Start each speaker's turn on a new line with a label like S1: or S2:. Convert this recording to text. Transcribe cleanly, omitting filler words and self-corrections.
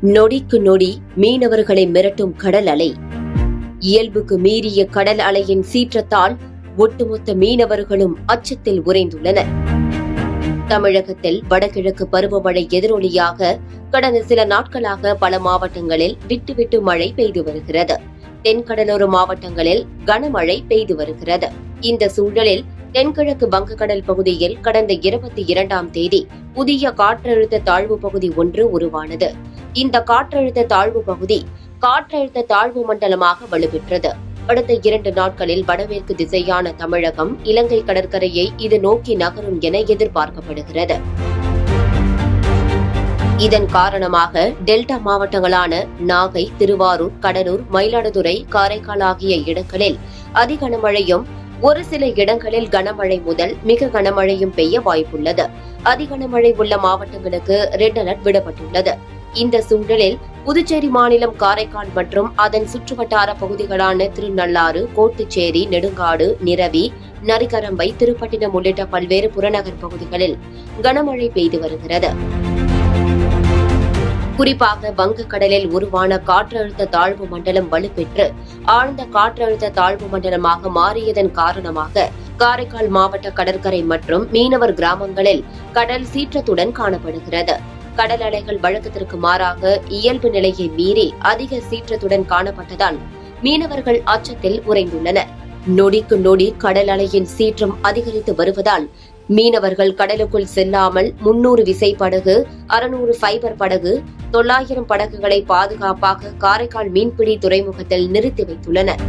S1: நொடிக்கு நொடி மீனவர்களை மிரட்டும் கடல் அலை. இயல்புக்கு மீறிய கடல் அலையின் சீற்றத்தால் ஒட்டுமொத்த மீனவர்களும் அச்சத்தில் உறைந்துள்ளனர். தமிழகத்தில் வடகிழக்கு பருவமழை எதிரொலியாக கடந்த சில நாட்களாக பல மாவட்டங்களில் விட்டு மழை பெய்து வருகிறது. தென்கடலோர மாவட்டங்களில் கனமழை பெய்து வருகிறது. இந்த சூழலில் தென்கிழக்கு வங்கக்கடல் பகுதியில் கடந்த 22ஆம் தேதி புதிய காற்றழுத்த தாழ்வு பகுதி ஒன்று உருவானது. இந்த காற்றழுத்த தாழ்வு பகுதி காற்றழுத்த தாழ்வு மண்டலமாக வலுப்பெற்றது. அடுத்த 2 நாட்களில் வடமேற்கு திசையான தமிழகம், இலங்கை கடற்கரையை இது நோக்கி நகரும் என எதிர்பார்க்கப்படுகிறது. இதன் காரணமாக டெல்டா மாவட்டங்களான நாகை, திருவாரூர், கடலூர், மயிலாடுதுறை, காரைக்கால் ஆகிய இடங்களில் அதிகனமழையும், ஒரு சில இடங்களில் கனமழை முதல் மிக கனமழையும் பெய்ய வாய்ப்புள்ளது. அதிகனமழை உள்ள மாவட்டங்களுக்கு ரெட் அலர்ட் விடப்பட்டுள்ளது. இந்த சூழலில் புதுச்சேரி மாநிலம் காரைக்கால் மற்றும் அதன் சுற்றுவட்டார பகுதிகளான திருநள்ளாறு, கோட்டுச்சேரி, நெடுங்காடு, நிரவி, நரிக்கரம்பை, திருப்பட்டினம் உள்ளிட்ட பல்வேறு புறநகர் பகுதிகளில் கனமழை பெய்து வருகிறது. குறிப்பாக வங்கக்கடலில் உருவான காற்றழுத்த தாழ்வு மண்டலம் வலுப்பெற்று ஆழ்ந்த காற்றழுத்த தாழ்வு மண்டலமாக மாறியதன் காரணமாக காரைக்கால் மாவட்ட கடற்கரை மற்றும் மீனவர் கிராமங்களில் கடல் சீற்றத்துடன் காணப்படுகிறது. கடல் அலைகள் வழக்கத்திற்கு மாறாக இயல்பு நிலையை மீறி அதிக சீற்றத்துடன் காணப்பட்டதால் மீனவர்கள் அச்சத்தில் உறைந்துள்ளனர். நொடிக்கு நொடி கடல் அலையின் சீற்றம் அதிகரித்து வருவதால் மீனவர்கள் கடலுக்குள் செல்லாமல் 300 விசைப்படகு, 600 ஃபைபர் படகு, 900 படகுகளை பாதுகாப்பாக காரைக்கால் மீன்பிடி துறைமுகத்தில் நிறுத்தி வைத்துள்ளனர்.